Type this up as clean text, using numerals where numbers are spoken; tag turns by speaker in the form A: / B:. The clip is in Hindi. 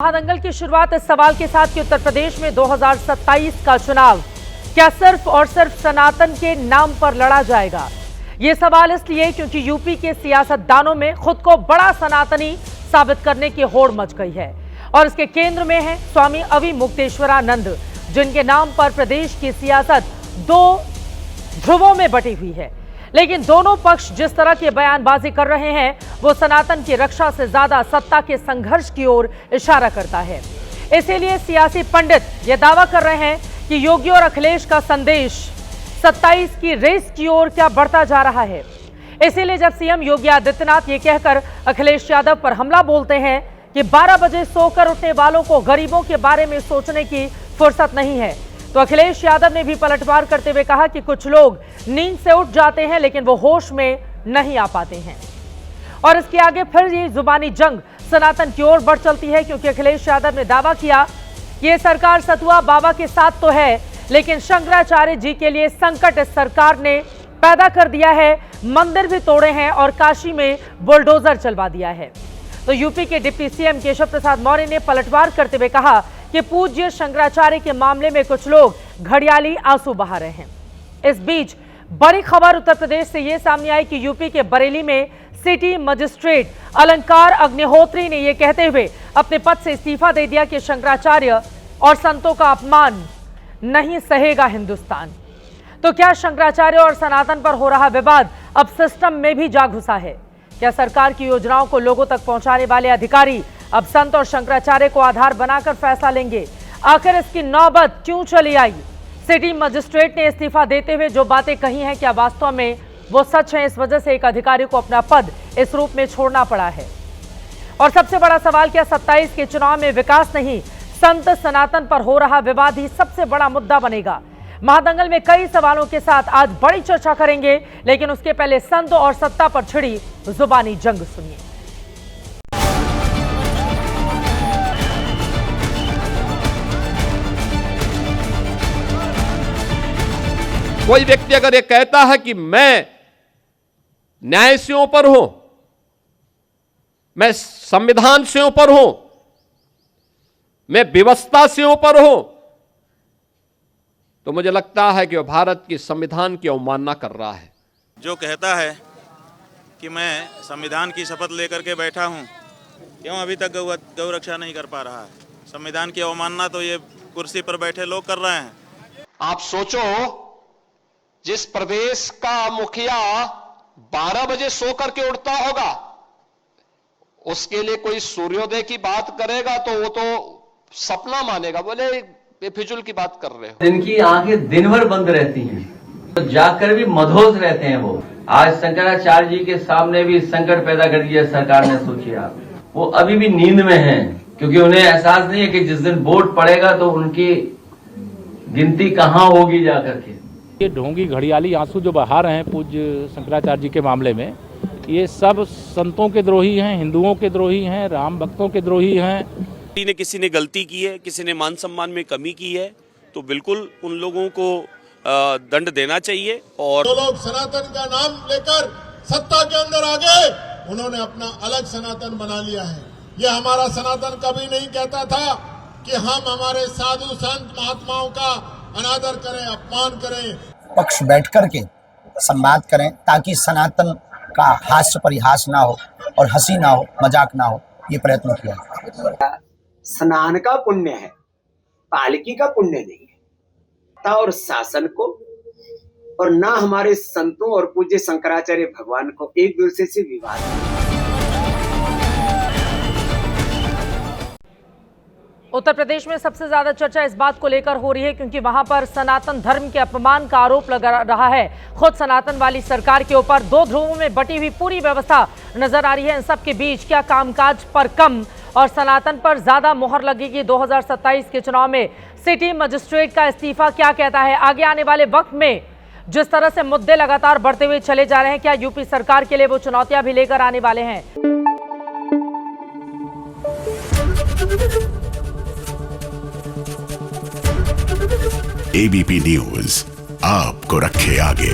A: महादंगल की शुरुआत इस सवाल के साथ कि उत्तर प्रदेश में 2027 का चुनाव क्या सिर्फ और सिर्फ सनातन के नाम पर लड़ा जाएगा। ये सवाल इसलिए क्योंकि यूपी के सियासतदानों में खुद को बड़ा सनातनी साबित करने की होड़ मच गई है और इसके केंद्र में है स्वामी अविमुक्तेश्वरानंद, जिनके नाम पर प्रदेश की सियासत दो ध्रुवों में बटी हुई है। लेकिन दोनों पक्ष जिस तरह की बयानबाजी कर रहे हैं वो सनातन की रक्षा से ज्यादा सत्ता के संघर्ष की ओर इशारा करता है। इसीलिए सियासी पंडित ये दावा कर रहे हैं कि योगी और अखिलेश का संदेश 27 की रेस की ओर क्या बढ़ता जा रहा है। इसीलिए जब सीएम योगी आदित्यनाथ ये कहकर अखिलेश यादव पर हमला बोलते हैं कि 12 बजे सोकर उठने वालों को गरीबों के बारे में सोचने की फुर्सत नहीं है, तो अखिलेश यादव ने भी पलटवार करते हुए कहा कि कुछ लोग नींद से उठ जाते हैं लेकिन वो होश में नहीं आ पाते हैं। और इसके आगे फिर ये जुबानी जंग सनातन की ओर बढ़ चलती है, क्योंकि अखिलेश यादव ने दावा किया कि ये सरकार सतुआ बाबा के साथ तो है लेकिन शंकराचार्य जी के लिए संकट इस सरकार ने पैदा कर दिया है। मंदिर भी तोड़े हैं और काशी में बुलडोजर चलवा दिया है। तो यूपी के डिप्टी सीएम केशव प्रसाद मौर्य ने पलटवार करते हुए कहा कि पूज्य शंकराचार्य के मामले में कुछ लोग घड़ियाली आंसू बहा रहे हैं। इस बीच बड़ी खबर उत्तर प्रदेश से यह सामने आई कि यूपी के बरेली में सिटी मजिस्ट्रेट अलंकार अग्निहोत्री ने यह कहते हुए अपने पद से इस्तीफा दे दिया कि शंकराचार्य और संतों का अपमान नहीं सहेगा हिंदुस्तान। तो क्या शंकराचार्य और सनातन पर हो रहा विवाद अब सिस्टम में भी जा घुसा है? क्या सरकार की योजनाओं को लोगों तक पहुंचाने वाले अधिकारी अब संत और शंकराचार्य को आधार बनाकर फैसला लेंगे? आखिर इसकी नौबत क्यों चली आई? सिटी मजिस्ट्रेट ने इस्तीफा देते हुए जो बातें कही हैं क्या वास्तव में वो सच है? इस वजह से एक अधिकारी को अपना पद इस रूप में छोड़ना पड़ा है। और सबसे बड़ा सवाल, क्या 27 के चुनाव में विकास नहीं संत सनातन पर हो रहा विवाद ही सबसे बड़ा मुद्दा बनेगा? महादंगल में कई सवालों के साथ आज बड़ी चर्चा करेंगे, लेकिन उसके पहले संत और सत्ता पर छिड़ी जुबानी जंग सुनिए।
B: कोई व्यक्ति अगर ये कहता है कि मैं न्याय से ऊपर हूं, मैं संविधान से ऊपर हूं, मैं व्यवस्था से ऊपर हूं, तो मुझे लगता है कि वह भारत की संविधान की अवमानना कर रहा है।
C: जो कहता है कि मैं संविधान की शपथ लेकर के बैठा हूं, क्यों अभी तक गौ रक्षा नहीं कर पा रहा है? संविधान की अवमानना तो ये कुर्सी पर बैठे लोग कर रहे हैं।
D: आप सोचो, जिस प्रदेश का मुखिया 12 बजे सो करके उठता होगा, उसके लिए कोई सूर्योदय की बात करेगा तो वो तो सपना मानेगा। बोले बेफिजुल की बात कर रहे हो।
E: जिनकी आंखें दिन भर बंद रहती हैं, तो जाकर भी मदहोश रहते हैं वो। आज शंकराचार्य जी के सामने भी संकट पैदा कर दिया सरकार ने। सोचिए आप, वो अभी भी नींद में हैं, क्योंकि उन्हें एहसास नहीं है कि जिस दिन वोट पड़ेगा तो उनकी गिनती कहां होगी जाकर के।
F: ये ढोंगी घड़ियाली आंसू जो बहा रहे हैं पूज्य शंकराचार्य जी के मामले में, ये सब संतों के द्रोही हैं, हिंदुओं के द्रोही हैं, राम भक्तों के द्रोही हैं।
G: किसी ने गलती की है, किसी ने मान सम्मान में कमी की है, तो बिल्कुल उन लोगों को दंड देना चाहिए। और
H: जो लोग सनातन का नाम लेकर सत्ता के अंदर आ गए, उन्होंने अपना अलग सनातन बना लिया है। ये हमारा सनातन कभी नहीं कहता था कि हम हमारे साधु संत महात्माओं का अनादर करें, अपमान करें।
I: पक्ष बैठ करके संवाद करें ताकि सनातन का हास्य परिहास ना हो और हंसी ना हो, मजाक ना हो, ये प्रयत्न किया।
J: स्नान का पुण्य है, पालकी का पुण्य नहीं है। और शासन को और ना हमारे संतों और पूज्य शंकराचार्य भगवान को एक दूसरे से विवाद है।
A: उत्तर प्रदेश में सबसे ज्यादा चर्चा इस बात को लेकर हो रही है क्योंकि वहां पर सनातन धर्म के अपमान का आरोप लगा रहा है खुद सनातन वाली सरकार के ऊपर। दो ध्रुवों में बटी हुई पूरी व्यवस्था नजर आ रही है। इन सब के बीच क्या कामकाज पर कम और सनातन पर ज्यादा मोहर लगेगी? 2027 के चुनाव में सिटी मजिस्ट्रेट का इस्तीफा क्या कहता है? आगे आने वाले वक्त में जिस तरह से मुद्दे लगातार बढ़ते हुए चले जा रहे हैं, क्या यूपी सरकार के लिए वो चुनौतियां भी लेकर आने वाले हैं?
K: एबीपी न्यूज आपको रखे आगे।